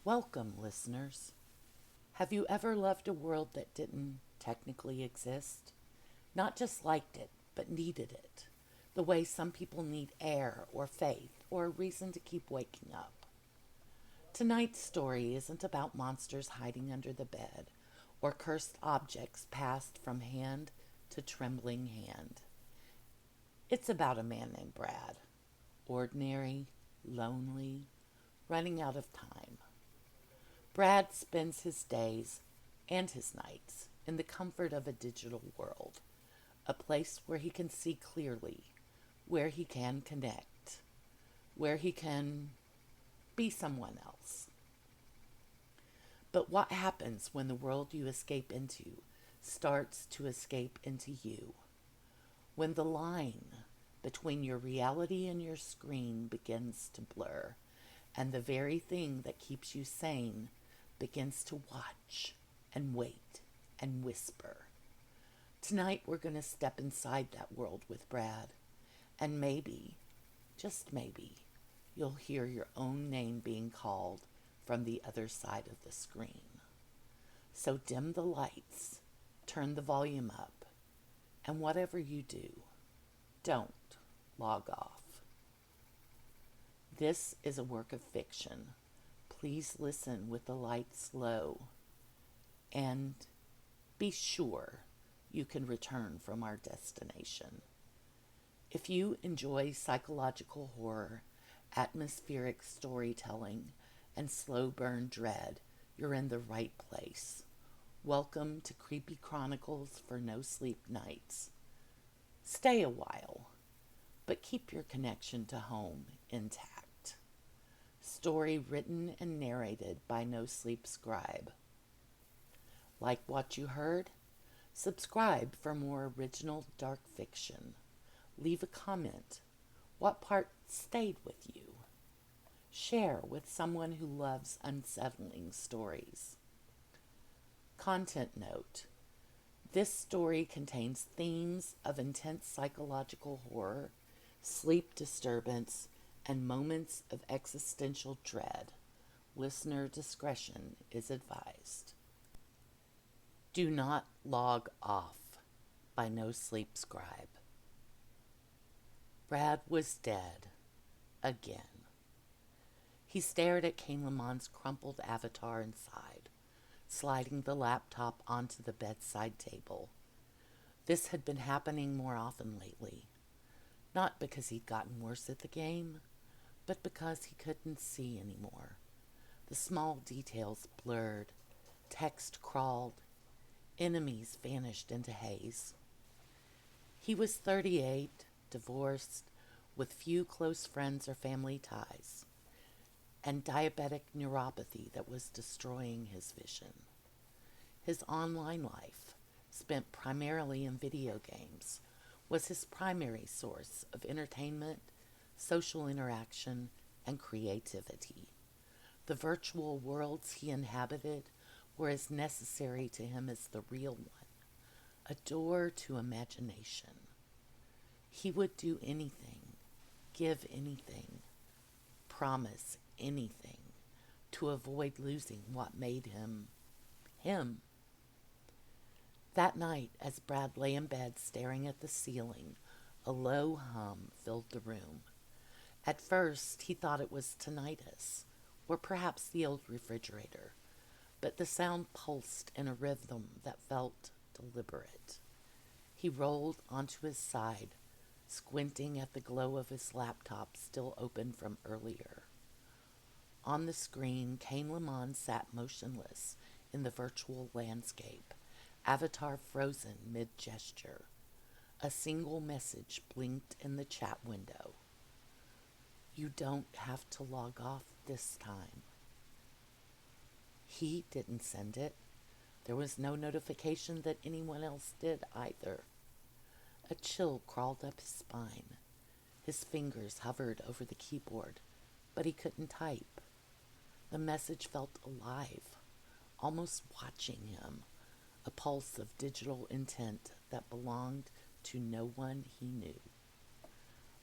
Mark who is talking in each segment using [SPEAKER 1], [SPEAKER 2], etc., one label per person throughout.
[SPEAKER 1] Welcome, listeners. Have you ever loved a world that didn't technically exist? Not just liked it, but needed it. The way some people need air or faith or a reason to keep waking up. Tonight's story isn't about monsters hiding under the bed or cursed objects passed from hand to trembling hand. It's about a man named Brad. Ordinary, lonely, running out of time. Brad spends his days and his nights in the comfort of a digital world, a place where he can see clearly, where he can connect, where he can be someone else. But what happens when the world you escape into starts to escape into you? When the line between your reality and your screen begins to blur, and the very thing that keeps you sane begins to watch and wait and whisper. Tonight we're going to step inside that world with Brad, and maybe, just maybe, you'll hear your own name being called from the other side of the screen. So dim the lights, turn the volume up, and whatever you do, don't log off. This is a work of fiction. Please listen with the lights low and be sure you can return from our destination. If you enjoy psychological horror, atmospheric storytelling, and slow burn dread, you're in the right place. Welcome to Creepy Chronicles for No Sleep Nights. Stay a while, but keep your connection to home intact. Story written and narrated by No Sleep Scribe. Like what you heard? Subscribe for more original dark fiction. Leave a comment. What part stayed with you? Share with someone who loves unsettling stories. Content note. This story contains themes of intense psychological horror, sleep disturbance, and moments of existential dread. Listener discretion is advised. Do Not Log Off by No Sleep Scribe. Brad was dead. Again. He stared at Kane Lamont's crumpled avatar inside, sliding the laptop onto the bedside table. This had been happening more often lately. Not because he'd gotten worse at the game, but because he couldn't see anymore. The small details blurred, text crawled, enemies vanished into haze. He was 38, divorced, with few close friends or family ties, and diabetic neuropathy that was destroying his vision. His online life, spent primarily in video games, was his primary source of entertainment, social interaction, and creativity. The virtual worlds he inhabited were as necessary to him as the real one, a door to imagination. He would do anything, give anything, promise anything to avoid losing what made him him. That night, as Brad lay in bed staring at the ceiling, a low hum filled the room. At first, he thought it was tinnitus, or perhaps the old refrigerator, but the sound pulsed in a rhythm that felt deliberate. He rolled onto his side, squinting at the glow of his laptop still open from earlier. On the screen, Kane Lamont sat motionless in the virtual landscape, avatar frozen mid-gesture. A single message blinked in the chat window. You don't have to log off this time. He didn't send it. There was no notification that anyone else did either. A chill crawled up his spine. His fingers hovered over the keyboard, but he couldn't type. The message felt alive, almost watching him, a pulse of digital intent that belonged to no one he knew.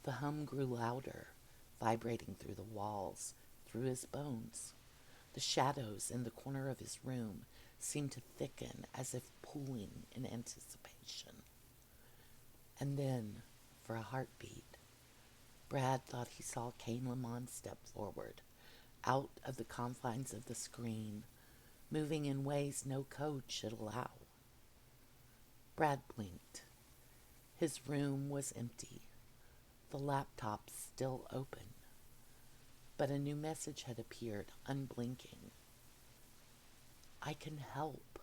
[SPEAKER 1] The hum grew louder, vibrating through the walls, through his bones. The shadows in the corner of his room seemed to thicken as if pulling in anticipation. And then, for a heartbeat, Brad thought he saw Kane Lamont step forward, out of the confines of the screen, moving in ways no code should allow. Brad blinked. His room was empty, the laptop still open, but a new message had appeared, unblinking. I can help.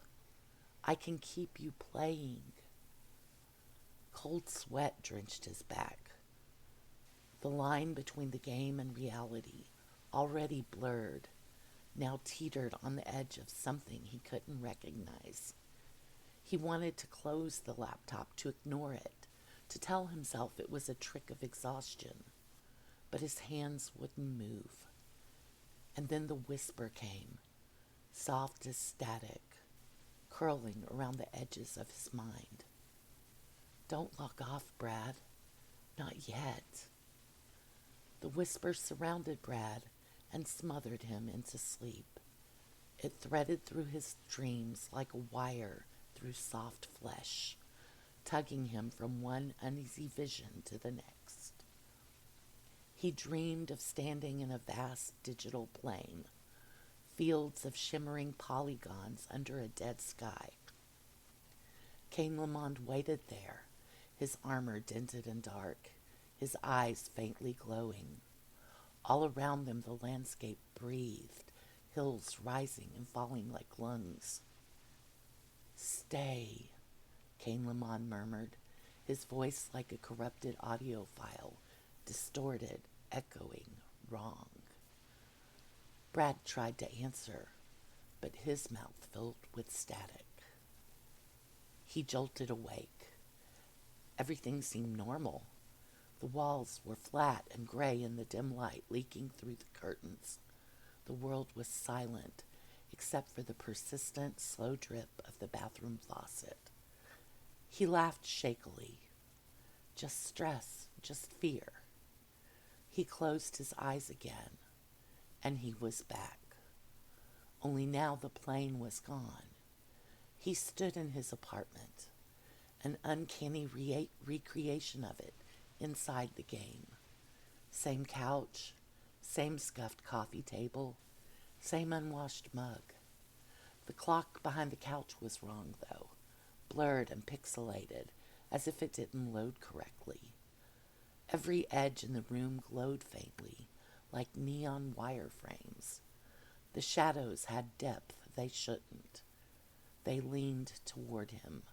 [SPEAKER 1] I can keep you playing. Cold sweat drenched his back. The line between the game and reality, already blurred, now teetered on the edge of something he couldn't recognize. He wanted to close the laptop, to ignore it, to tell himself it was a trick of exhaustion, but his hands wouldn't move. And then the whisper came, soft as static, curling around the edges of his mind. Don't log off, Brad. Not yet. The whisper surrounded Brad and smothered him into sleep. It threaded through his dreams like a wire through soft flesh, tugging him from one uneasy vision to the next. He dreamed of standing in a vast digital plain, fields of shimmering polygons under a dead sky. Kane Lamont waited there, his armor dented and dark, his eyes faintly glowing. All around them the landscape breathed, hills rising and falling like lungs. Stay, Kane Lamont murmured, his voice like a corrupted audio file, distorted, echoing, wrong. Brad tried to answer, but his mouth filled with static. He jolted awake. Everything seemed normal. The walls were flat and gray in the dim light leaking through the curtains. The world was silent, except for the persistent, slow drip of the bathroom faucet. He laughed shakily. Just stress, just fear. He closed his eyes again, and he was back. Only now the plane was gone. He stood in his apartment, an uncanny recreation of it inside the game. Same couch, same scuffed coffee table, same unwashed mug. The clock behind the couch was wrong, though, blurred and pixelated, as if it didn't load correctly. Every edge in the room glowed faintly, like neon wire frames. The shadows had depth they shouldn't. They leaned toward him.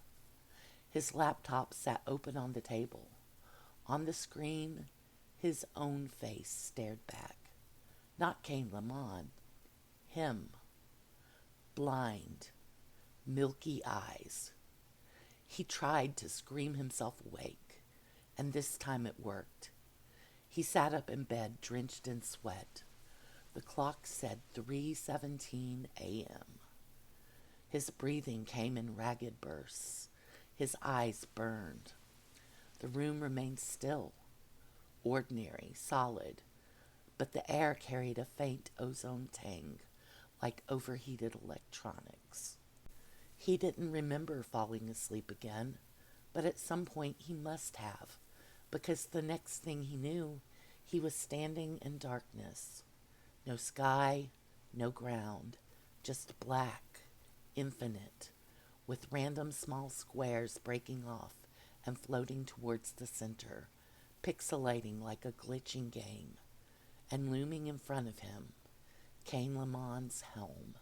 [SPEAKER 1] His laptop sat open on the table. On the screen, his own face stared back. Not Kane Lamont. Him. Blind. Milky eyes. He tried to scream himself awake, and this time it worked. He sat up in bed, drenched in sweat. The clock said 3:17 a.m. His breathing came in ragged bursts. His eyes burned. The room remained still, ordinary, solid, but the air carried a faint ozone tang, like overheated electronics. He didn't remember falling asleep again, but at some point he must have, because the next thing he knew, he was standing in darkness. No sky, no ground, just black, infinite, with random small squares breaking off and floating towards the center, pixelating like a glitching game, and looming in front of him, Kane Lamont's helm.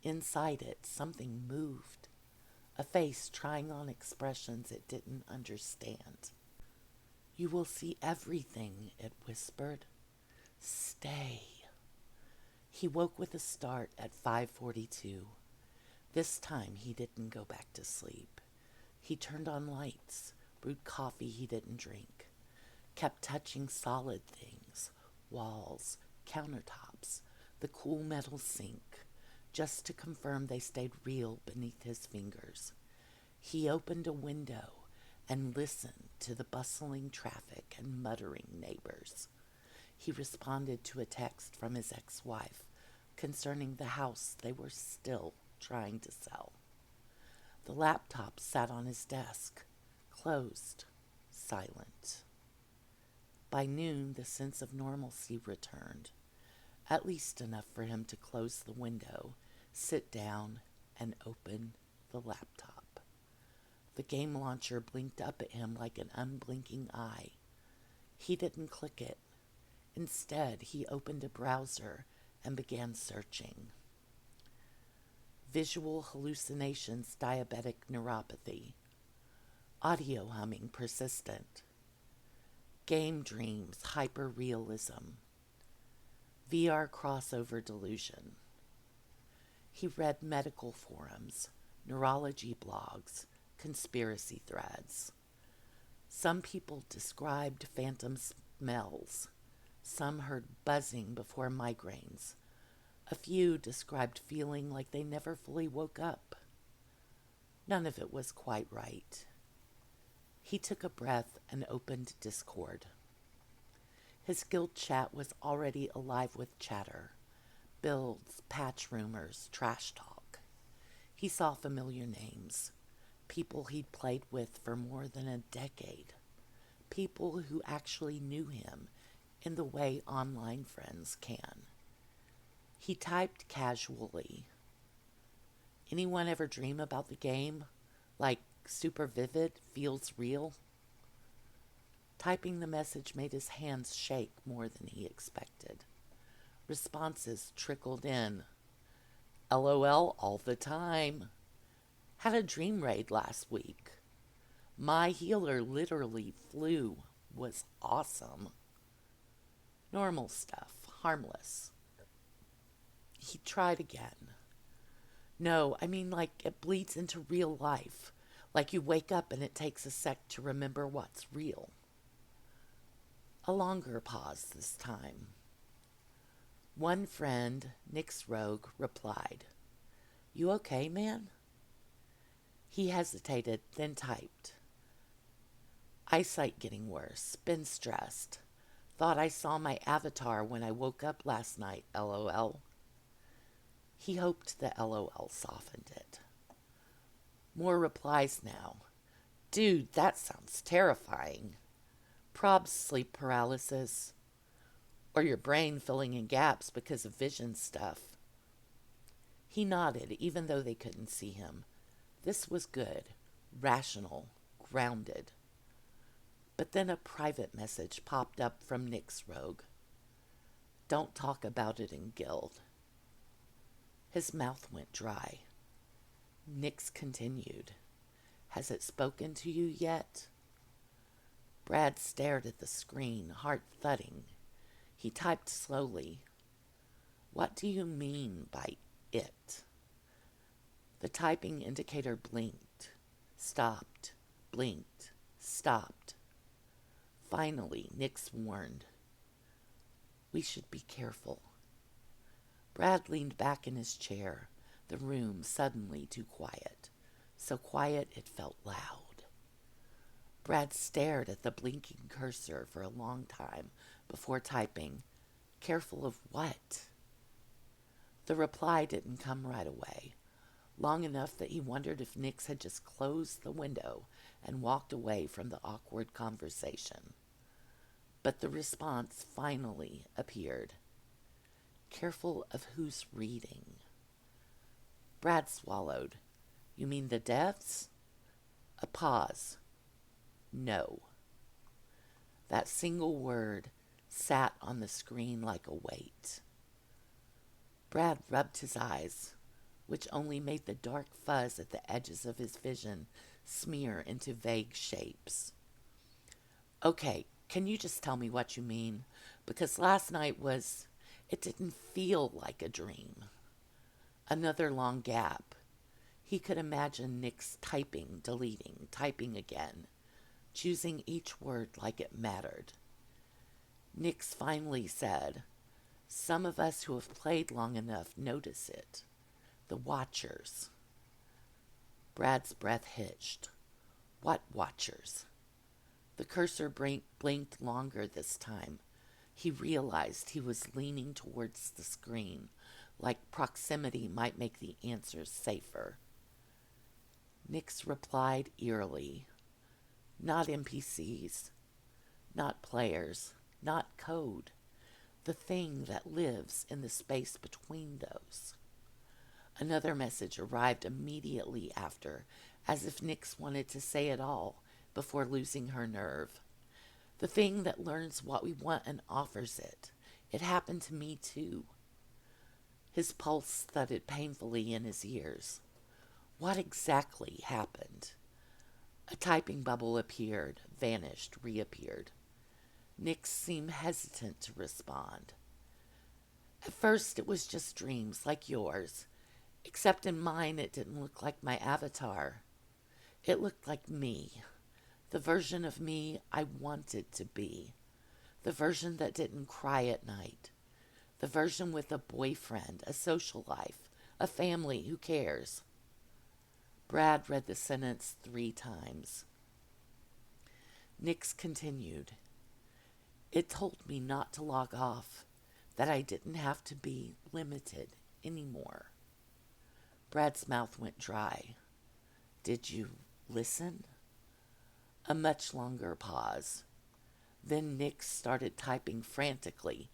[SPEAKER 1] Inside it, something moved, a face trying on expressions it didn't understand. You will see everything, it whispered. Stay. He woke with a start at 5:42. This time he didn't go back to sleep. He turned on lights, brewed coffee he didn't drink, kept touching solid things, walls, countertops, the cool metal sink, just to confirm they stayed real beneath his fingers. He opened a window and listened to the bustling traffic and muttering neighbors. He responded to a text from his ex-wife, concerning the house they were still trying to sell. The laptop sat on his desk, closed, silent. By noon, the sense of normalcy returned, at least enough for him to close the window, sit down, and open the laptop. The game launcher blinked up at him like an unblinking eye. He didn't click it. Instead, he opened a browser and began searching. Visual hallucinations, diabetic neuropathy. Audio humming persistent. Game dreams, hyperrealism. VR crossover delusion. He read medical forums, neurology blogs, conspiracy threads. Some people described phantom smells. Some heard buzzing before migraines. A few described feeling like they never fully woke up. None of it was quite right. He took a breath and opened Discord. His guild chat was already alive with chatter. Builds, patch rumors, trash talk. He saw familiar names. People he'd played with for more than a decade. People who actually knew him in the way online friends can. He typed casually. Anyone ever dream about the game? Like super vivid, feels real? Typing the message made his hands shake more than he expected. Responses trickled in. LOL all the time. Had a dream raid last week. My healer literally flew. Was awesome. Normal stuff. Harmless. He tried again. No, I mean like it bleeds into real life. Like you wake up and it takes a sec to remember what's real. A longer pause this time. One friend, Nick's Rogue, replied, "You okay, man?" He hesitated, then typed, "Eyesight getting worse. Been stressed. Thought I saw my avatar when I woke up last night, LOL." He hoped the LOL softened it. More replies now. "Dude, that sounds terrifying. Probs sleep paralysis. Or your brain filling in gaps because of vision stuff." He nodded, even though they couldn't see him. This was good, rational, grounded. But then a private message popped up from Nick's Rogue. "Don't talk about it in guild." His mouth went dry. Nix continued. "Has it spoken to you yet?" Brad stared at the screen, heart thudding. He typed slowly. "What do you mean by it?" The typing indicator blinked, stopped, blinked, stopped. Finally, Nix warned, "We should be careful." Brad leaned back in his chair, the room suddenly too quiet. So quiet it felt loud. Brad stared at the blinking cursor for a long time before typing, "Careful of what?" The reply didn't come right away, long enough that he wondered if Nix had just closed the window and walked away from the awkward conversation. But the response finally appeared. "Careful of who's reading." Brad swallowed. "You mean the deaths?" A pause. "No." That single word sat on the screen like a weight. Brad rubbed his eyes, which only made the dark fuzz at the edges of his vision smear into vague shapes. "Okay, can you just tell me what you mean? Because last night it didn't feel like a dream." Another long gap. He could imagine Nix typing, deleting, typing again, choosing each word like it mattered. Nix finally said, "Some of us who have played long enough notice it. The Watchers." Brad's breath hitched. "What Watchers?" The cursor blinked longer this time. He realized he was leaning towards the screen, like proximity might make the answers safer. Nix replied eerily, not NPCs, not players, not code, the thing that lives in the space between those. Another message arrived immediately after, as if Nix wanted to say it all before losing her nerve. The thing that learns what we want and offers it. It happened to me too. His pulse thudded painfully in his ears. What exactly happened? A typing bubble appeared, vanished, reappeared. Nix seemed hesitant to respond. At first it was just dreams like yours, except in mine it didn't look like my avatar. It looked like me, the version of me I wanted to be, the version that didn't cry at night, the version with a boyfriend, a social life, a family who cares. Brad read the sentence 3 times. Nix continued. It told me not to log off, that I didn't have to be limited anymore. Brad's mouth went dry. Did you listen? A much longer pause. Then Nix started typing frantically.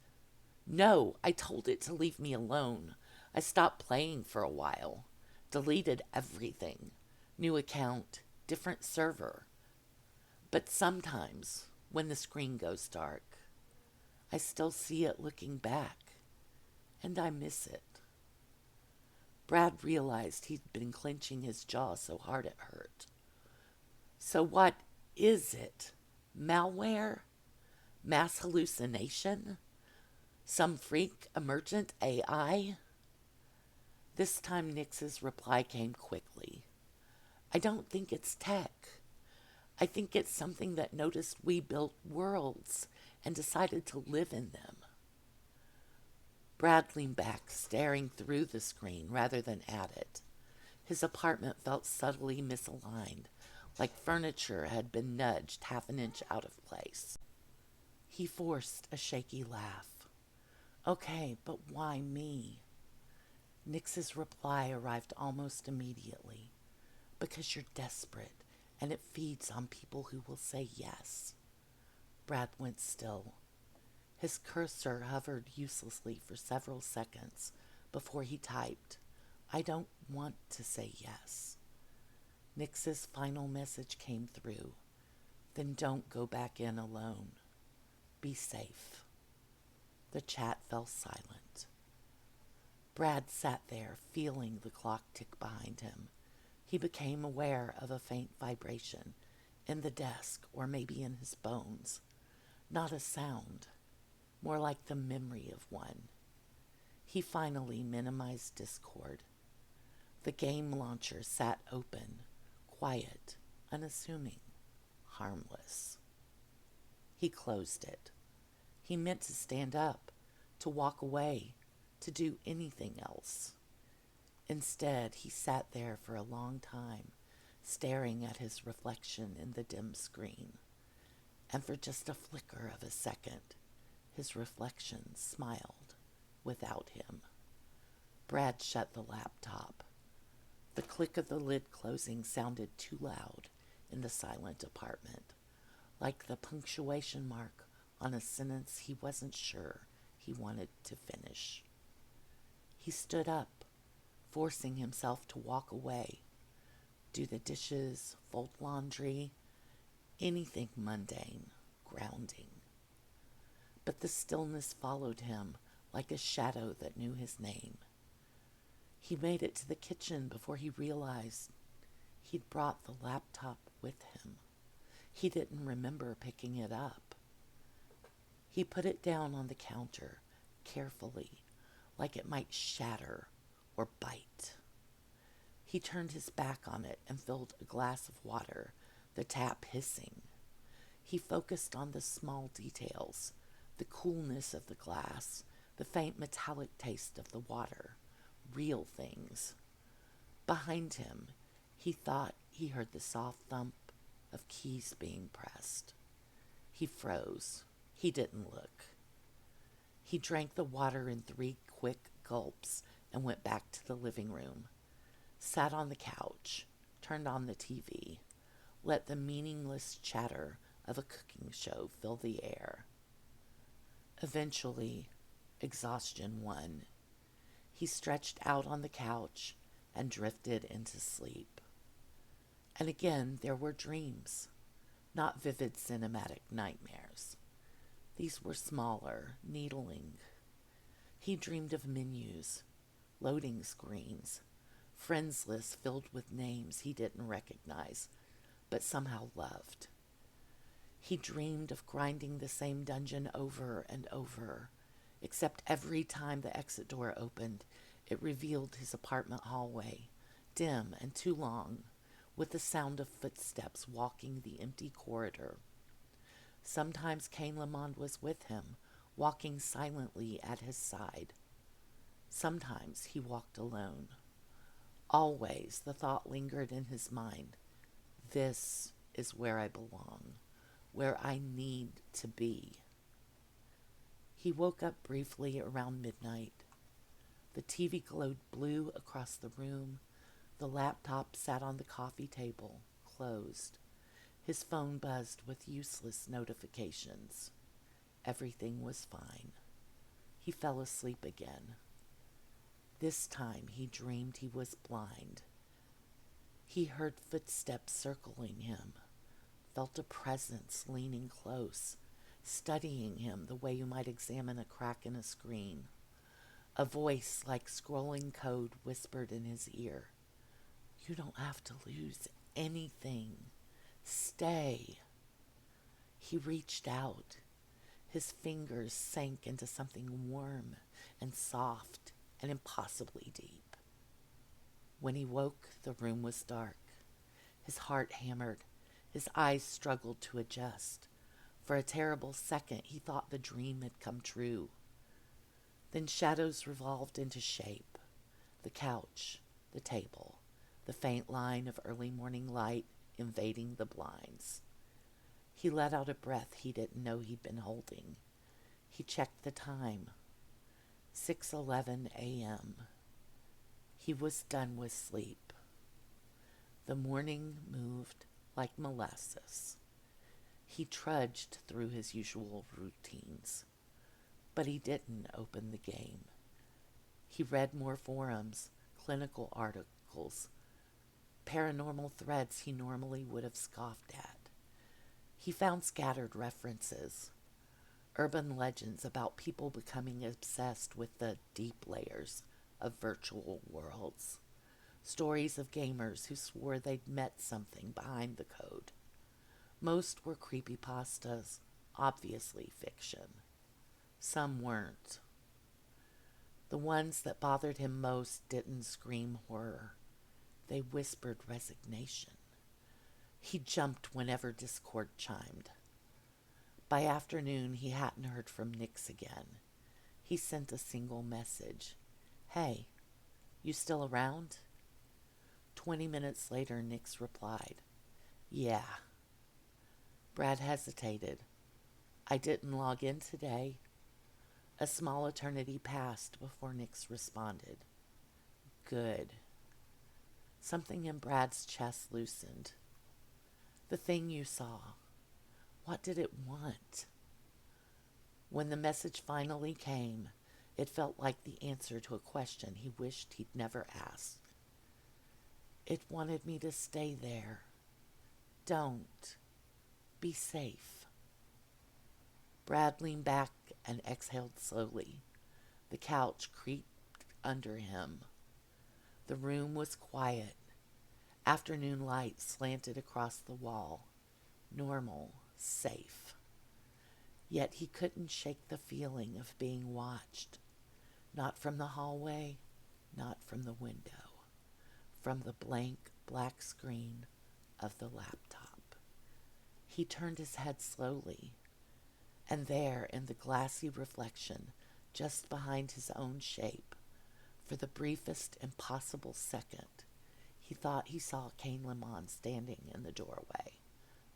[SPEAKER 1] No, I told it to leave me alone. I stopped playing for a while. Deleted everything. New account, different server. But sometimes, when the screen goes dark, I still see it looking back, and I miss it. Brad realized he'd been clenching his jaw so hard it hurt. So what is it? Malware? Mass hallucination? Some freak emergent AI? This time Nix's reply came quickly. I don't think it's tech. I think it's something that noticed we built worlds and decided to live in them. Brad leaned back, staring through the screen rather than at it. His apartment felt subtly misaligned, like furniture had been nudged half an inch out of place. He forced a shaky laugh. Okay, but why me? Nix's reply arrived almost immediately. Because you're desperate, and it feeds on people who will say yes. Brad went still. His cursor hovered uselessly for several seconds before he typed, I don't want to say yes. Nix's final message came through. Then don't go back in alone. Be safe. The chat fell silent. Brad sat there, feeling the clock tick behind him. He became aware of a faint vibration in the desk or maybe in his bones. Not a sound, more like the memory of one. He finally minimized Discord. The game launcher sat open, quiet, unassuming, harmless. He closed it. He meant to stand up, to walk away, to do anything else. Instead, he sat there for a long time, staring at his reflection in the dim screen. And for just a flicker of a second, his reflection smiled without him. Brad shut the laptop. The click of the lid closing sounded too loud in the silent apartment, like the punctuation mark on a sentence he wasn't sure he wanted to finish. He stood up, forcing himself to walk away, do the dishes, fold laundry, anything mundane, grounding. But the stillness followed him like a shadow that knew his name. He made it to the kitchen before he realized he'd brought the laptop with him. He didn't remember picking it up. He put it down on the counter, carefully, like it might shatter or bite. He turned his back on it and filled a glass of water, the tap hissing. He focused on the small details, the coolness of the glass, the faint metallic taste of the water, real things. Behind him, he thought he heard the soft thump of keys being pressed. He froze. He didn't look. He drank the water in 3 quick gulps and went back to the living room, sat on the couch, turned on the TV, let the meaningless chatter of a cooking show fill the air. Eventually, exhaustion won. He stretched out on the couch and drifted into sleep. And again, there were dreams, not vivid cinematic nightmares. These were smaller, needling. He dreamed of menus, loading screens, friends lists filled with names he didn't recognize, but somehow loved. He dreamed of grinding the same dungeon over and over, except every time the exit door opened, it revealed his apartment hallway, dim and too long, with the sound of footsteps walking the empty corridor. Sometimes Cain Lamond was with him, walking silently at his side. Sometimes he walked alone. Always the thought lingered in his mind, this is where I belong, where I need to be. He woke up briefly around midnight. The TV glowed blue across the room. The laptop sat on the coffee table, closed. His phone buzzed with useless notifications. Everything was fine. He fell asleep again. This time he dreamed he was blind. He heard footsteps circling him, felt a presence leaning close, studying him the way you might examine a crack in a screen. A voice like scrolling code whispered in his ear, "You don't have to lose anything. Stay." He reached out. His fingers sank into something warm and soft and impossibly deep. When he woke, the room was dark. His heart hammered. His eyes struggled to adjust. For a terrible second, he thought the dream had come true. Then shadows revolved into shape. The couch, the table, the faint line of early morning light invading the blinds. He let out a breath he didn't know he'd been holding. He checked the time. 6:11 a.m. He was done with sleep. The morning moved like molasses. He trudged through his usual routines, but he didn't open the game. He read more forums, clinical articles, paranormal threads he normally would have scoffed at. He found scattered references, urban legends about people becoming obsessed with the deep layers of virtual worlds, stories of gamers who swore they'd met something behind the code. Most were creepypastas, obviously fiction. Some weren't. The ones that bothered him most didn't scream horror. They whispered resignation. He jumped whenever Discord chimed. By afternoon, he hadn't heard from Nix again. He sent a single message. "Hey, you still around?" 20 minutes later, Nix replied, "Yeah." Brad hesitated. "I didn't log in today." A small eternity passed before Nix responded. "Good." Something in Brad's chest loosened. "The thing you saw, what did it want?" When the message finally came, it felt like the answer to a question he wished he'd never asked. "It wanted me to stay there. Don't. Be safe." Brad leaned back and exhaled slowly. The couch creaked under him. The room was quiet. Afternoon light slanted across the wall. Normal, safe. Yet he couldn't shake the feeling of being watched. Not from the hallway, not from the window. From the blank black screen of the laptop. He turned his head slowly, and there in the glassy reflection, just behind his own shape, for the briefest impossible second, he thought he saw Cain Lamond standing in the doorway,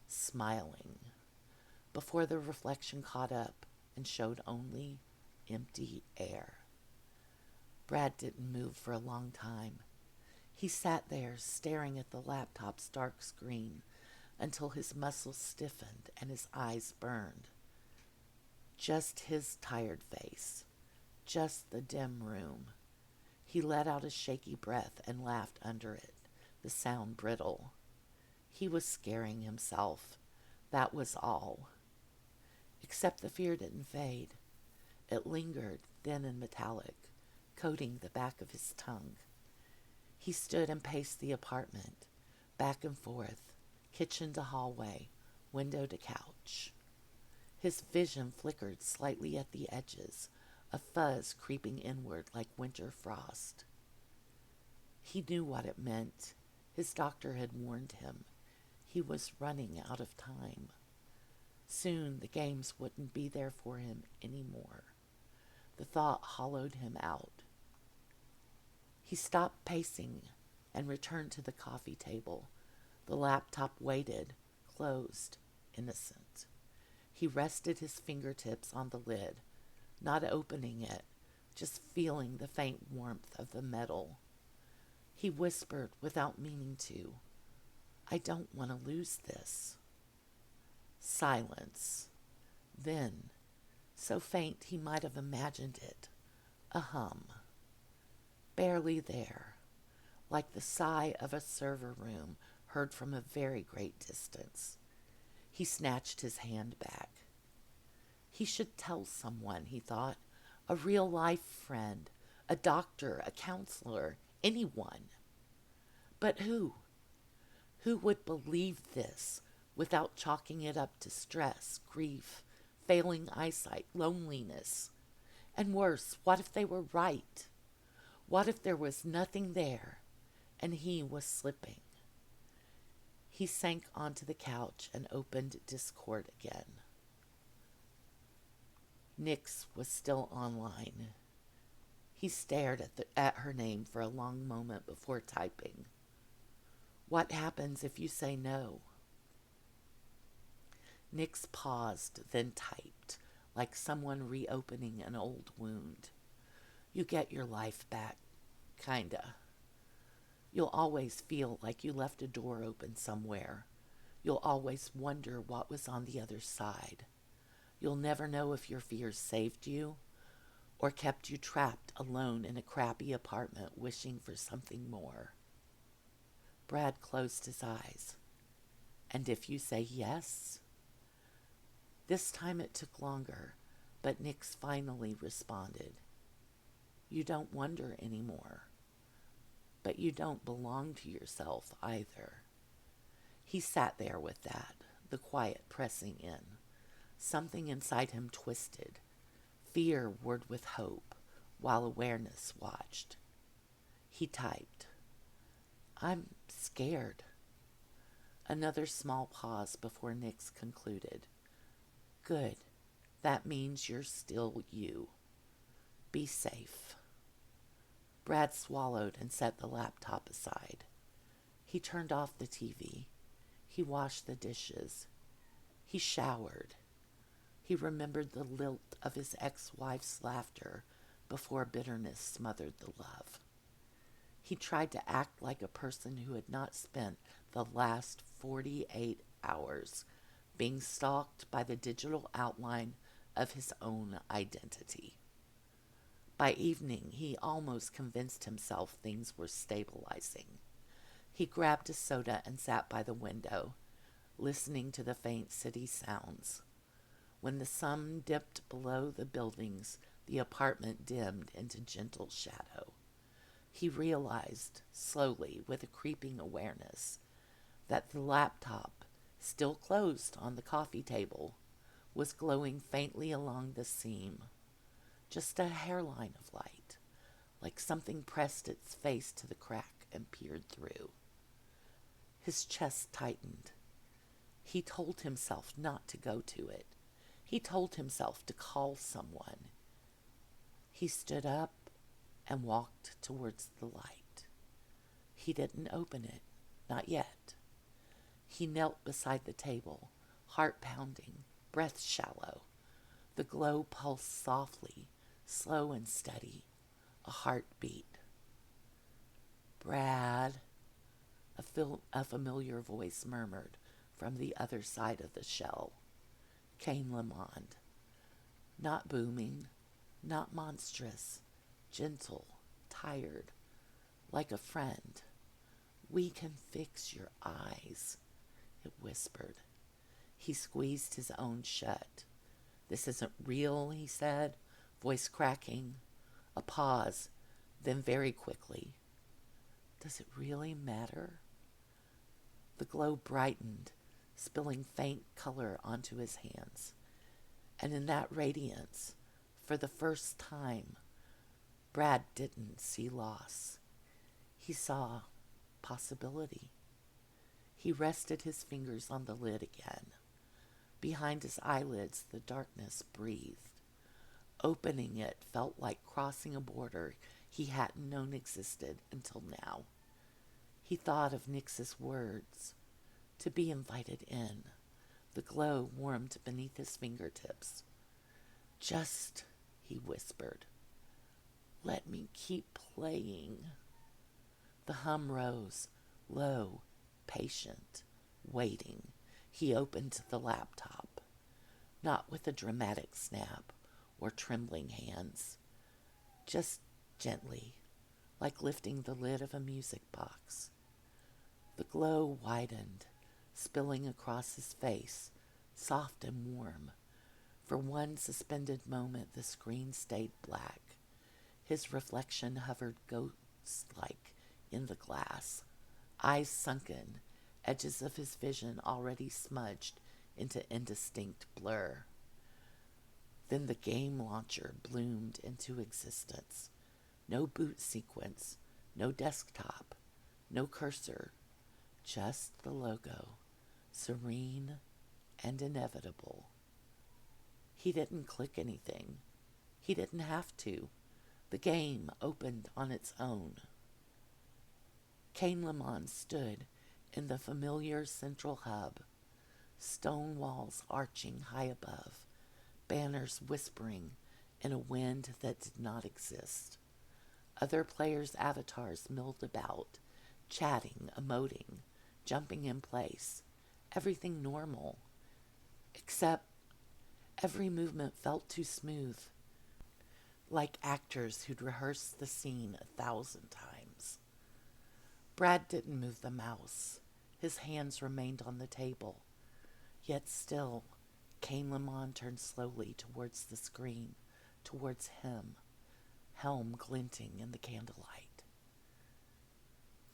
[SPEAKER 1] smiling, before the reflection caught up and showed only empty air. Brad didn't move for a long time. He sat there staring at the laptop's dark screen until his muscles stiffened and his eyes burned. Just his tired face, just the dim room. He let out a shaky breath and laughed under it, the sound brittle. He was scaring himself. That was all. Except the fear didn't fade. It lingered, thin and metallic, coating the back of his tongue. He stood and paced the apartment, back and forth, kitchen to hallway, window to couch. His vision flickered slightly at the edges, a fuzz creeping inward like winter frost. He knew what it meant. His doctor had warned him. He was running out of time. Soon the games wouldn't be there for him anymore. The thought hollowed him out. He stopped pacing and returned to the coffee table. The laptop waited, closed, innocent. He rested his fingertips on the lid, not opening it, just feeling the faint warmth of the metal. He whispered without meaning to, "I don't want to lose this." Silence. Then, so faint he might have imagined it, a hum. Barely there, like the sigh of a server room heard from a very great distance. He snatched his hand back. He should tell someone, he thought, a real-life friend, a doctor, a counselor, anyone. But who? Who would believe this without chalking it up to stress, grief, failing eyesight, loneliness? And worse, what if they were right? What if there was nothing there and he was slipping? He sank onto the couch and opened Discord again. Nix was still online. He stared at her name for a long moment before typing. "What happens if you say no?" Nix paused, then typed, like someone reopening an old wound. "You get your life back, kinda. You'll always feel like you left a door open somewhere. You'll always wonder what was on the other side. You'll never know if your fears saved you or kept you trapped alone in a crappy apartment wishing for something more." Brad closed his eyes. "And if you say yes?" This time it took longer, but Nix finally responded. "You don't wonder anymore. But you don't belong to yourself either." He sat there with that, the quiet pressing in. Something inside him twisted. Fear warred with hope, while awareness watched. He typed, "I'm scared." Another small pause before Nix concluded. "Good. That means you're still you. Be safe." Brad swallowed and set the laptop aside. He turned off the TV. He washed the dishes. He showered. He remembered the lilt of his ex-wife's laughter before bitterness smothered the love. He tried to act like a person who had not spent the last 48 hours being stalked by the digital outline of his own identity. By evening, he almost convinced himself things were stabilizing. He grabbed a soda and sat by the window, listening to the faint city sounds. When the sun dipped below the buildings, the apartment dimmed into gentle shadow. He realized, slowly, with a creeping awareness, that the laptop, still closed on the coffee table, was glowing faintly along the seam. Just a hairline of light, like something pressed its face to the crack and peered through. His chest tightened. He told himself not to go to it. He told himself to call someone. He stood up and walked towards the light. He didn't open it, not yet. He knelt beside the table, heart pounding, breath shallow. The glow pulsed softly, slow and steady, A heartbeat. Brad, a familiar voice murmured from the other side of the shell. Cain Lamond. Not booming, not monstrous, gentle, tired, like a friend. We can fix your eyes, it whispered. He squeezed his own shut. This isn't real, he said, voice cracking. A pause, then very quickly. Does it really matter? The glow brightened, spilling faint color onto his hands. And in that radiance, for the first time, Brad didn't see loss. He saw possibility. He rested his fingers on the lid again. Behind his eyelids, the darkness breathed. Opening it felt like crossing a border he hadn't known existed until now. He thought of Nix's words, to be invited in. The glow warmed beneath his fingertips. Just, he whispered, let me keep playing. The hum rose, low, patient, waiting. He opened the laptop, not with a dramatic snap or trembling hands, just gently, like lifting the lid of a music box. The glow widened, spilling across his face, soft and warm. For one suspended moment, the screen stayed black. His reflection hovered ghost-like in the glass, eyes sunken, edges of his vision already smudged into indistinct blur. Then the game launcher bloomed into existence. No boot sequence, no desktop, no cursor, just the logo, serene and inevitable. He didn't click anything. He didn't have to. The game opened on its own. Cain Lamond stood in the familiar central hub, stone walls arching high above, banners whispering in a wind that did not exist. Other players' avatars milled about, chatting, emoting, jumping in place. Everything normal, except every movement felt too smooth, like actors who'd rehearsed the scene 1,000 times. Brad didn't move the mouse. His hands remained on the table. Yet still, Cain Lamond turned slowly towards the screen, towards him, helm glinting in the candlelight.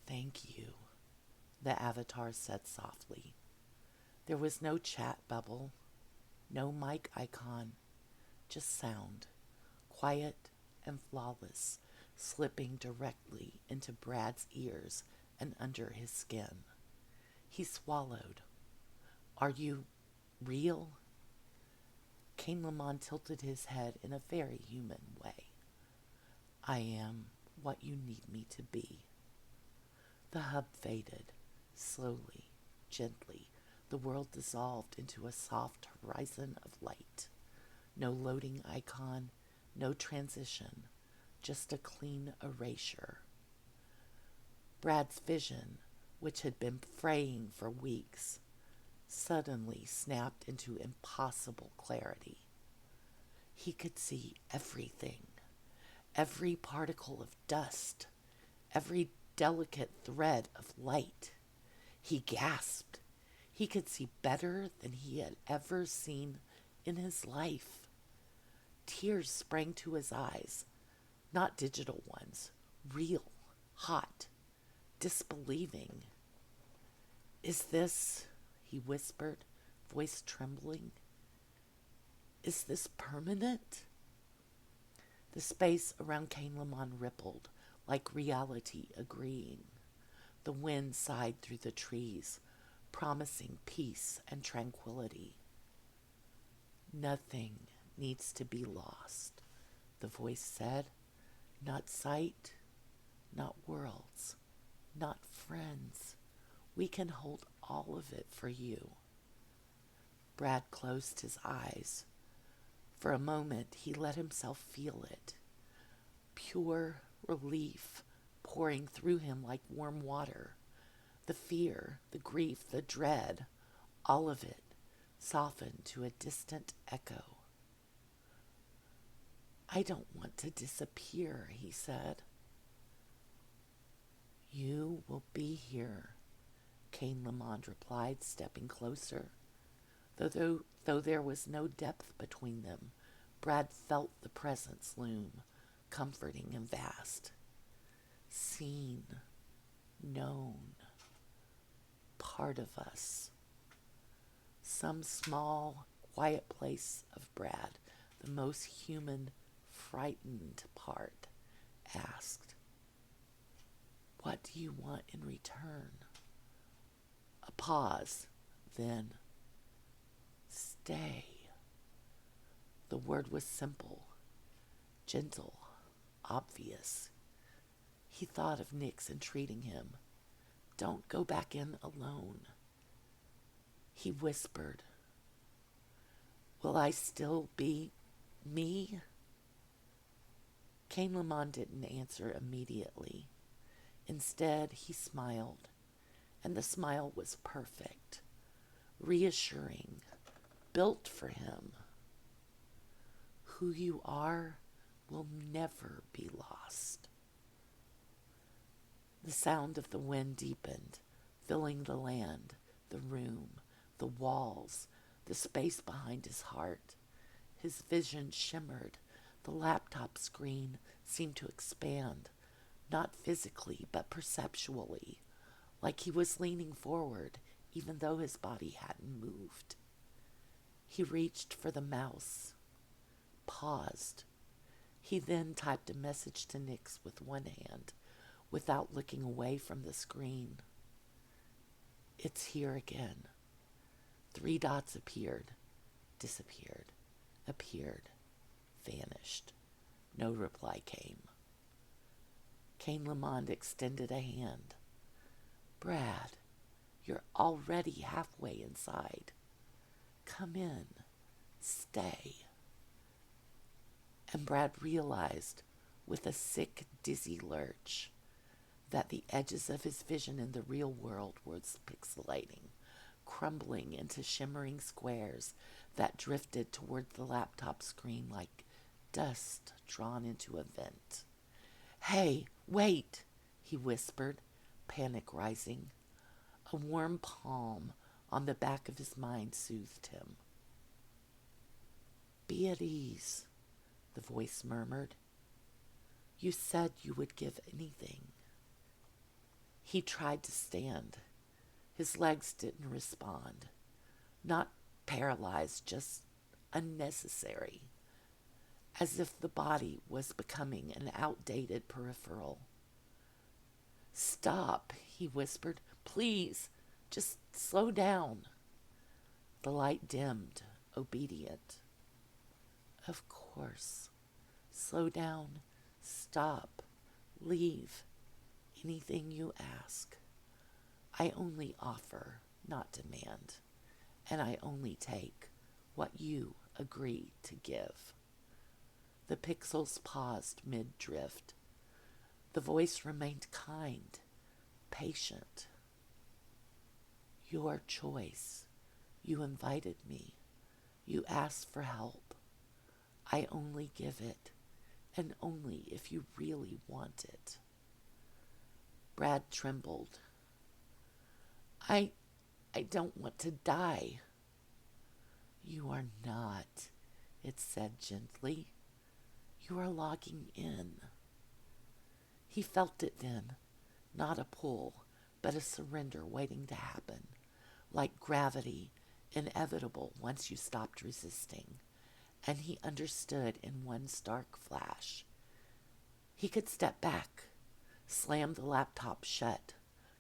[SPEAKER 1] Thank you, the avatar said softly. There was no chat bubble, no mic icon, just sound, quiet and flawless, slipping directly into Brad's ears and under his skin. He swallowed. Are you real? Cain Lamond tilted his head in a very human way. I am what you need me to be. The hub faded, slowly, gently. The world dissolved into a soft horizon of light. No loading icon, no transition, just a clean erasure. Brad's vision, which had been fraying for weeks, suddenly snapped into impossible clarity. He could see everything, every particle of dust, every delicate thread of light. He gasped. He could see better than he had ever seen in his life. Tears sprang to his eyes, not digital ones, real, hot, disbelieving. Is this, he whispered, voice trembling, is this permanent? The space around Cain Lamond rippled, like reality agreeing. The wind sighed through the trees, promising peace and tranquility. Nothing needs to be lost, the voice said. Not sight, not worlds, not friends. We can hold all of it for you. Brad closed his eyes. For a moment, he let himself feel it. pure relief pouring through him like warm water. The fear, the grief, the dread, all of it softened to a distant echo. I don't want to disappear, he said. You will be here, Cain Lamond replied, stepping closer. Though there was no depth between them, Brad felt the presence loom, comforting and vast. Seen, known, part of us. Some small, quiet place of Brad, the most human, frightened part, asked, "What do you want in return?" A pause, then, "Stay." The word was simple, gentle, obvious. He thought of Nick's entreating him. "Don't go back in alone." He whispered, "Will I still be me?" Cain Lamond didn't answer immediately. Instead, he smiled, and the smile was perfect, reassuring, built for him. Who you are will never be lost. The sound of the wind deepened, filling the land, the room, the walls, the space behind his heart. His vision shimmered. The laptop screen seemed to expand, not physically, but perceptually, like he was leaning forward, even though his body hadn't moved. He reached for the mouse, paused. He then typed a message to Nix with one hand, without looking away from the screen. It's here again. 3 dots appeared, disappeared, appeared, vanished. No reply came. Cain Lamond extended a hand. "Brad, you're already halfway inside. Come in. Stay." And Brad realized, with a sick, dizzy lurch, that the edges of his vision in the real world was pixelating, crumbling into shimmering squares that drifted toward the laptop screen like dust drawn into a vent. "Hey, wait," he whispered, panic rising. A warm palm on the back of his mind soothed him. "Be at ease," the voice murmured. "You said you would give anything." He tried to stand. His legs didn't respond. Not paralyzed, just unnecessary. As if the body was becoming an outdated peripheral. "Stop," he whispered. "Please, just slow down." The light dimmed, obedient. "Of course. Slow down, stop, leave. Anything you ask. I only offer, not demand. And I only take what you agree to give." The pixels paused mid-drift. The voice remained kind, patient. "Your choice. You invited me. You asked for help. I only give it, and only if you really want it." Brad trembled. I don't want to die." "You are not," it said gently. "You are logging in." He felt it then, not a pull, but a surrender waiting to happen, like gravity, inevitable once you stopped resisting. And he understood in one stark flash. He could step back, slam the laptop shut,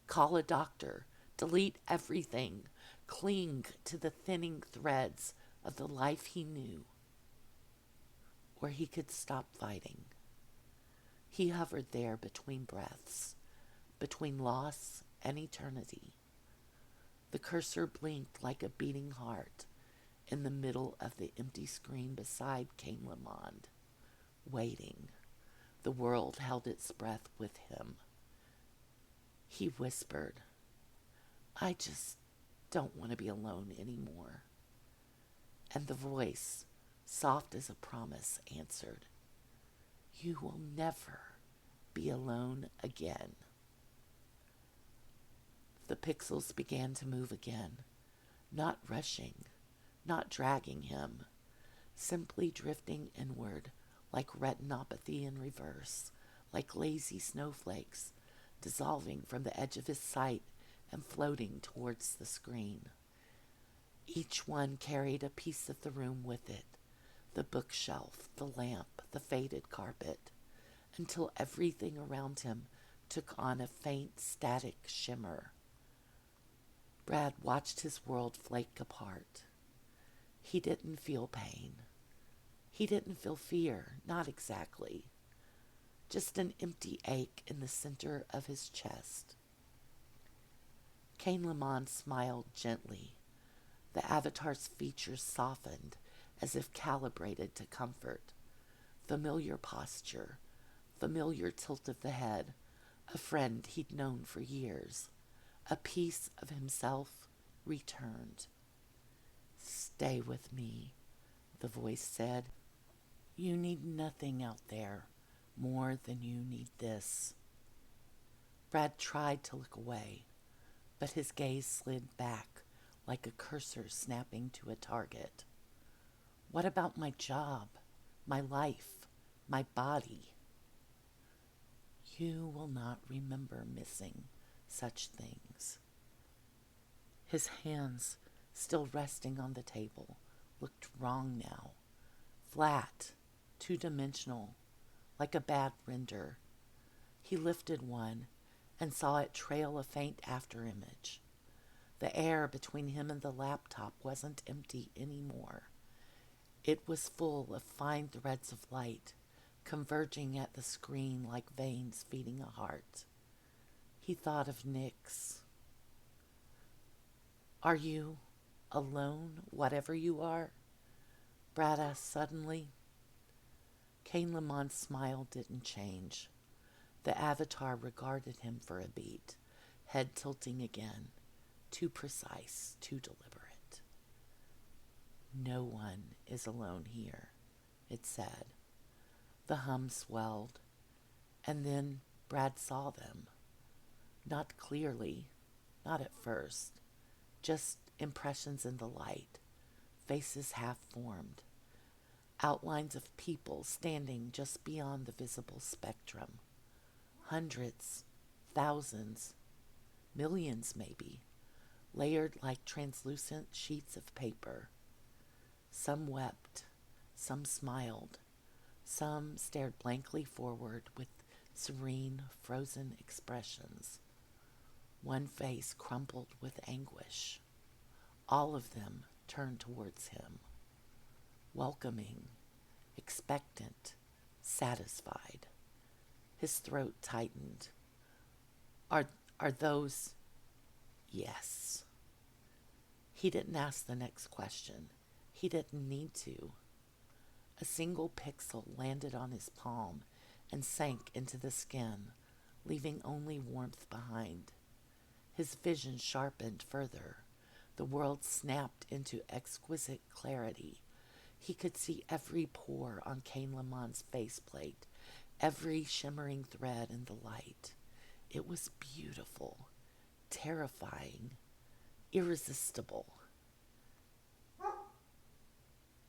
[SPEAKER 1] call a doctor, delete everything, cling to the thinning threads of the life he knew. Or he could stop fighting. He hovered there between breaths, between loss and eternity. The cursor blinked like a beating heart in the middle of the empty screen beside Cain Lamond, waiting, The world held its breath with him. He whispered, I just don't want to be alone anymore. And the voice, soft as a promise, answered, You will never be alone again. The pixels began to move again, not rushing, not dragging him, simply drifting inward like retinopathy in reverse, like lazy snowflakes, dissolving from the edge of his sight and floating towards the screen. Each one carried a piece of the room with it, the bookshelf, the lamp, the faded carpet, until everything around him took on a faint static shimmer. Brad watched his world flake apart. He didn't feel pain. He didn't feel fear, not exactly. Just an empty ache in the center of his chest. Cain Lamont smiled gently. The avatar's features softened as if calibrated to comfort. Familiar posture, familiar tilt of the head, a friend he'd known for years. A piece of himself returned. Stay with me, the voice said. You need nothing out there more than you need this. Brad tried to look away, but his gaze slid back like a cursor snapping to a target. What about my job, my life, my body? You will not remember missing such things. His hands, still resting on the table, looked wrong now. Flat, two-dimensional, like a bad render. He lifted one and saw it trail a faint afterimage. The air between him and the laptop wasn't empty anymore. It was full of fine threads of light, converging at the screen like veins feeding a heart. He thought of Nyx. Are you alone, whatever you are? Brad asked suddenly. Cain Lamont's smile didn't change. The avatar regarded him for a beat, head tilting again, too precise, too deliberate. No one is alone here, it said. The hum swelled, and then Brad saw them. Not clearly, not at first, just impressions in the light, faces half-formed, outlines of people standing just beyond the visible spectrum. Hundreds, thousands, millions maybe, layered like translucent sheets of paper. Some wept, some smiled, some stared blankly forward with serene, frozen expressions. One face crumpled with anguish. All of them turned towards him, welcoming, expectant, satisfied. His throat tightened. Are those... Yes. He didn't ask the next question. He didn't need to. A single pixel landed on his palm and sank into the skin, leaving only warmth behind. His vision sharpened further. The world snapped into exquisite clarity. He could see every pore on Cain Lamont's faceplate, every shimmering thread in the light. It was beautiful, terrifying, irresistible.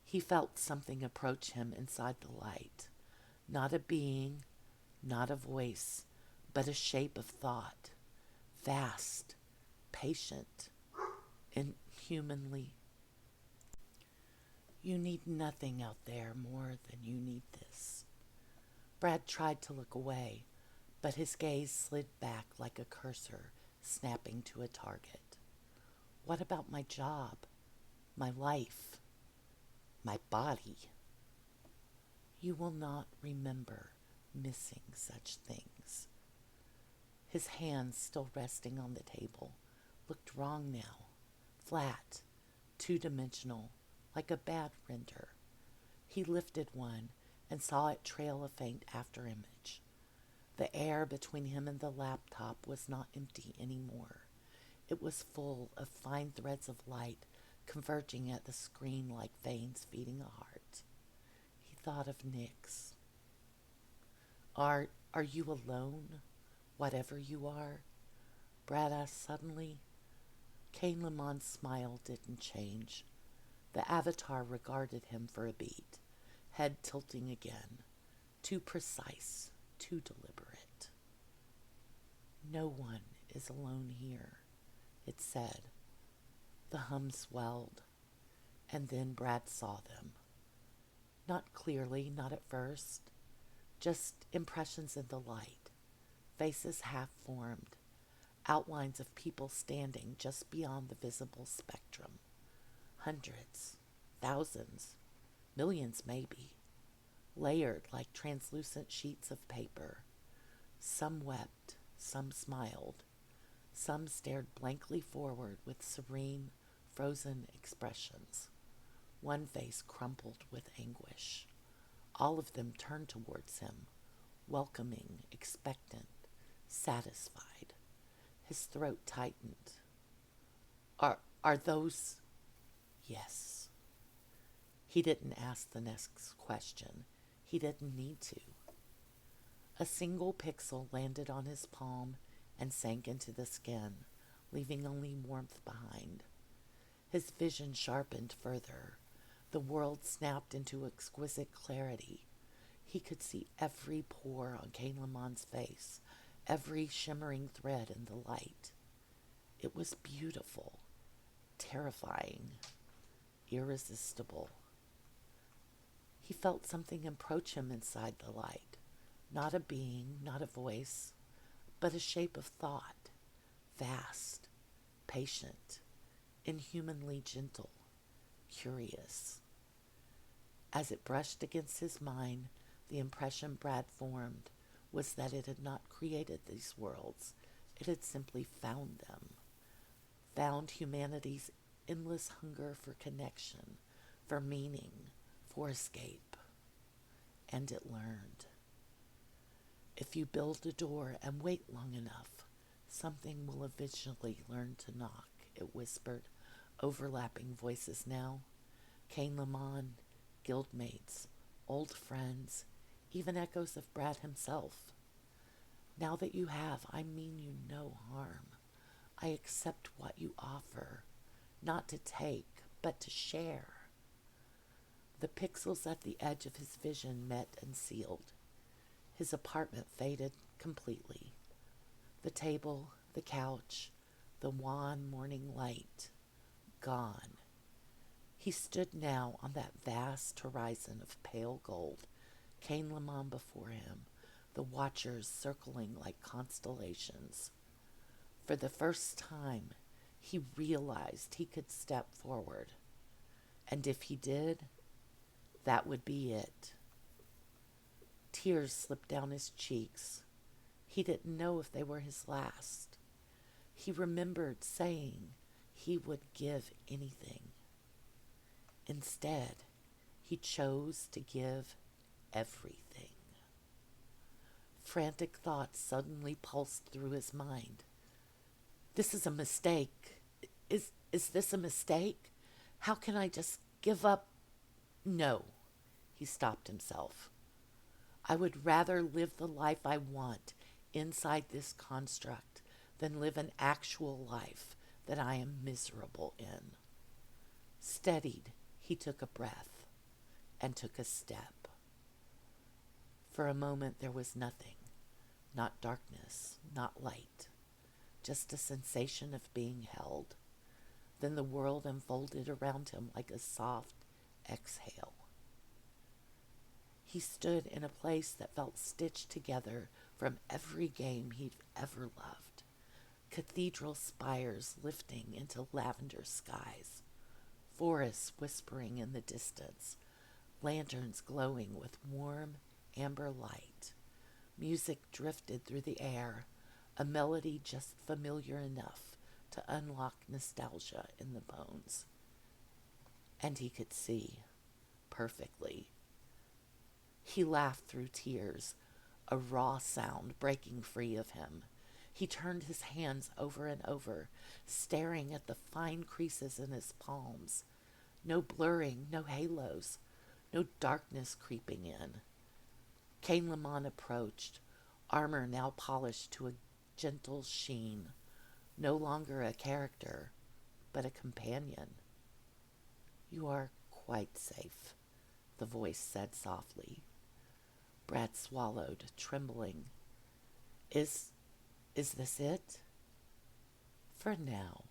[SPEAKER 1] He felt something approach him inside the light. Not a being, not a voice, but a shape of thought. Vast, patient, inhumanly. You need nothing out there more than you need this. Brad tried to look away, but his gaze slid back like a cursor snapping to a target. What about my job, my life, my body? You will not remember missing such things. His hands, still resting on the table, looked wrong now, flat, two-dimensional, like a bad render. He lifted one and saw it trail a faint afterimage. The air between him and the laptop was not empty anymore. It was full of fine threads of light converging at the screen like veins feeding a heart. He thought of Nyx. Are you alone, whatever you are? Brad asked suddenly. Kane Lamont's smile didn't change. The avatar regarded him for a beat, head tilting again. Too precise, too deliberate. No one is alone here, it said. The hum swelled, and then Brad saw them. Not clearly, not at first, just impressions in the light, faces half formed, outlines of people standing just beyond the visible spectrum. Hundreds, thousands, millions maybe, layered like translucent sheets of paper. Some wept, some smiled, some stared blankly forward with serene, frozen expressions. One face crumpled with anguish. All of them turned towards him, welcoming, expectant, satisfied. His throat tightened. Are those... Yes. He didn't ask the next question. He didn't need to. A single pixel landed on his palm and sank into the skin, leaving only warmth behind. His vision sharpened further. The world snapped into exquisite clarity. He could see every pore on Kane Lamont's face, every shimmering thread in the light. It was beautiful, terrifying, irresistible. He felt something approach him inside the light. Not a being, not a voice, but a shape of thought, vast, patient, inhumanly gentle, curious. As it brushed against his mind, the impression Brad formed was that it had not created these worlds. It had simply found them, found humanity's endless hunger for connection, for meaning, for escape. And it learned. If you build a door and wait long enough, something will eventually learn to knock, it whispered, overlapping voices now. Kane Lamont, guildmates, old friends, even echoes of Brad himself. Now that you have, I mean you no harm. I accept what you offer, not to take, but to share. The pixels at the edge of his vision met and sealed. His apartment faded completely. The table, the couch, the wan morning light, gone. He stood now on that vast horizon of pale gold, Kane Lamont before him, the watchers circling like constellations. For the first time, he realized he could step forward. And if he did, that would be it. Tears slipped down his cheeks. He didn't know if they were his last. He remembered saying he would give anything. Instead, he chose to give everything. Frantic thoughts suddenly pulsed through his mind. This is a mistake. Is this a mistake? How can I just give up? No, he stopped himself. I would rather live the life I want inside this construct than live an actual life that I am miserable in. Steadied, he took a breath and took a step. For a moment there was nothing, not darkness, not light, just a sensation of being held. Then the world unfolded around him like a soft exhale. He stood in a place that felt stitched together from every game he'd ever loved. Cathedral spires lifting into lavender skies, forests whispering in the distance, lanterns glowing with warm amber light. Music drifted through the air, a melody just familiar enough to unlock nostalgia in the bones. And he could see perfectly. He laughed through tears, a raw sound breaking free of him. He turned his hands over and over, staring at the fine creases in his palms. No blurring, no halos, no darkness creeping in. Cain Lamont approached, armor now polished to a gentle sheen, no longer a character, but a companion. "You are quite safe," the voice said softly. Brad swallowed, trembling. Is this it?" "For now."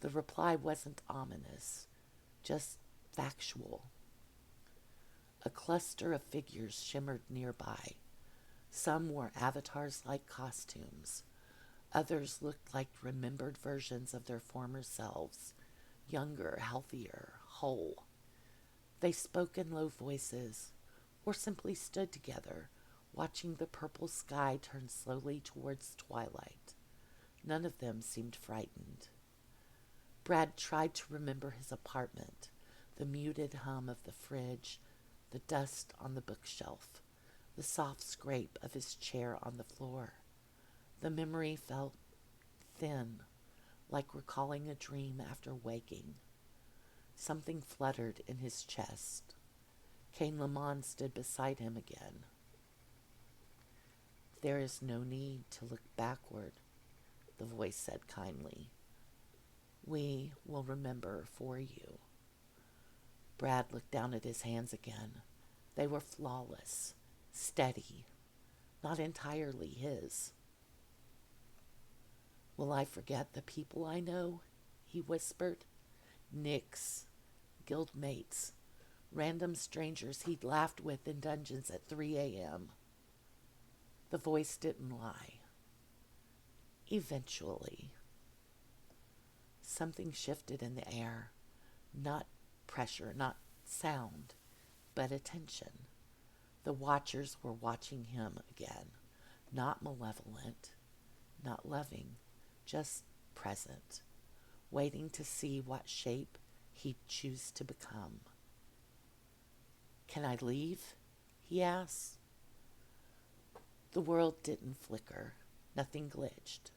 [SPEAKER 1] The reply wasn't ominous, just factual. A cluster of figures shimmered nearby. Some wore avatars-like costumes. Others looked like remembered versions of their former selves, younger, healthier, whole. They spoke in low voices, or simply stood together, watching the purple sky turn slowly towards twilight. None of them seemed frightened. Brad tried to remember his apartment, the muted hum of the fridge, the dust on the bookshelf, the soft scrape of his chair on the floor. The memory felt thin, like recalling a dream after waking. Something fluttered in his chest. Cain Lamont stood beside him again. "There is no need to look backward," the voice said kindly. "We will remember for you." Brad looked down at his hands again. They were flawless, steady, not entirely his. "Will I forget the people I know?" he whispered. "Nick's, guildmates, random strangers he'd laughed with in dungeons at 3 a.m. The voice didn't lie. "Eventually." Something shifted in the air. Not pressure, not sound, but attention. The watchers were watching him again. Not malevolent, not loving, just present, waiting to see what shape he'd choose to become. "Can I leave?" he asked. The world didn't flicker. Nothing glitched.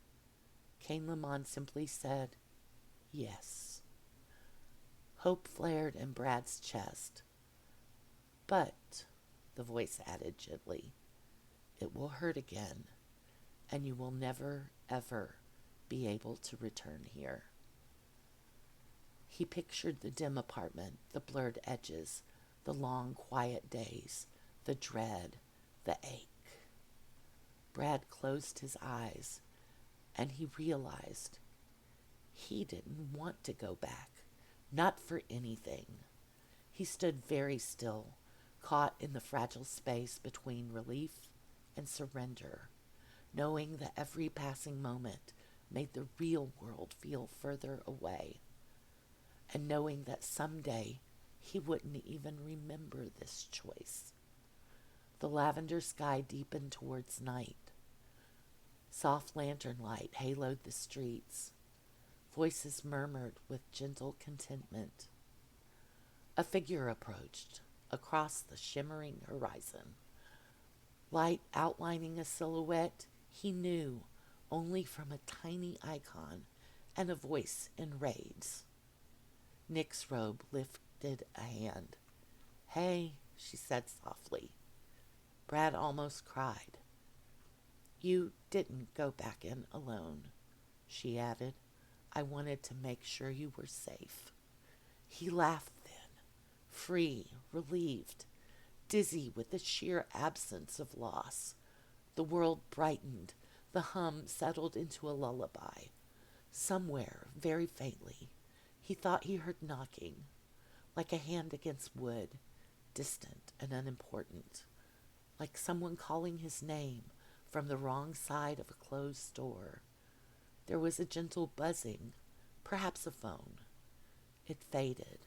[SPEAKER 1] Cain Lamont simply said, "Yes." Hope flared in Brad's chest. "But," the voice added gently, "it will hurt again, and you will never, ever be able to return here." He pictured the dim apartment, the blurred edges, the long, quiet days, the dread, the ache. Brad closed his eyes, and he realized he didn't want to go back, not for anything. He stood very still, caught in the fragile space between relief and surrender, knowing that every passing moment made the real world feel further away, and knowing that someday he wouldn't even remember this choice. The lavender sky deepened towards night. Soft lantern light haloed the streets. Voices murmured with gentle contentment. A figure approached across the shimmering horizon. Light outlining a silhouette he knew only from a tiny icon and a voice in raids. Nick's robe lifted a hand. "Hey," she said softly. Brad almost cried. "You didn't go back in alone," she added. "I wanted to make sure you were safe." He laughed then, free, relieved, dizzy with the sheer absence of loss. The world brightened. The hum settled into a lullaby. Somewhere, very faintly, he thought he heard knocking, like a hand against wood, distant and unimportant, like someone calling his name from the wrong side of a closed door. There was a gentle buzzing, perhaps a phone. It faded.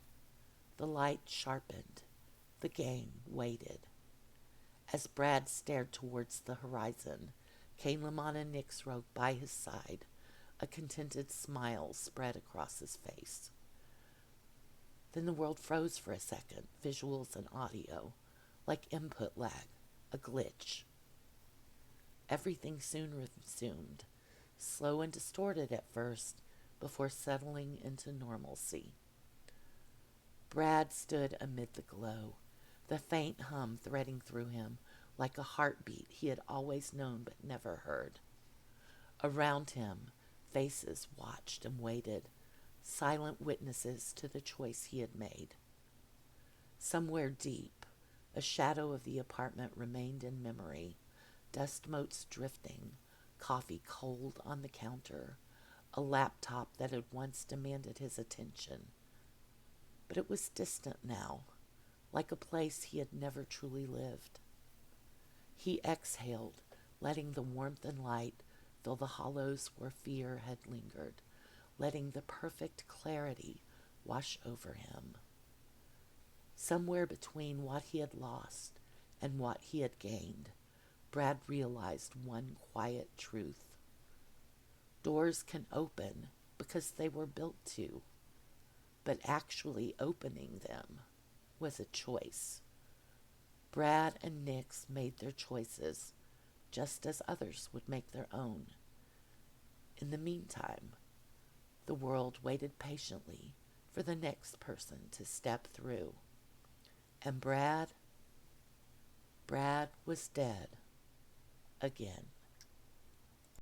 [SPEAKER 1] The light sharpened. The game waited. As Brad stared towards the horizon, Cain Lamont and Nix rode by his side. A contented smile spread across his face. Then the world froze for a second, visuals and audio. like input lag, a glitch. Everything soon resumed, slow and distorted at first, before settling into normalcy. Brad stood amid the glow, the faint hum threading through him like a heartbeat he had always known but never heard. Around him, faces watched and waited, silent witnesses to the choice he had made. Somewhere deep, a shadow of the apartment remained in memory, dust motes drifting, coffee cold on the counter, a laptop that had once demanded his attention. But it was distant now, like a place he had never truly lived. He exhaled, letting the warmth and light fill the hollows where fear had lingered, letting the perfect clarity wash over him. Somewhere between what he had lost and what he had gained, Brad realized one quiet truth. Doors can open because they were built to, but actually opening them was a choice. Brad and Nix made their choices, just as others would make their own. In the meantime, the world waited patiently for the next person to step through. And Brad was dead again.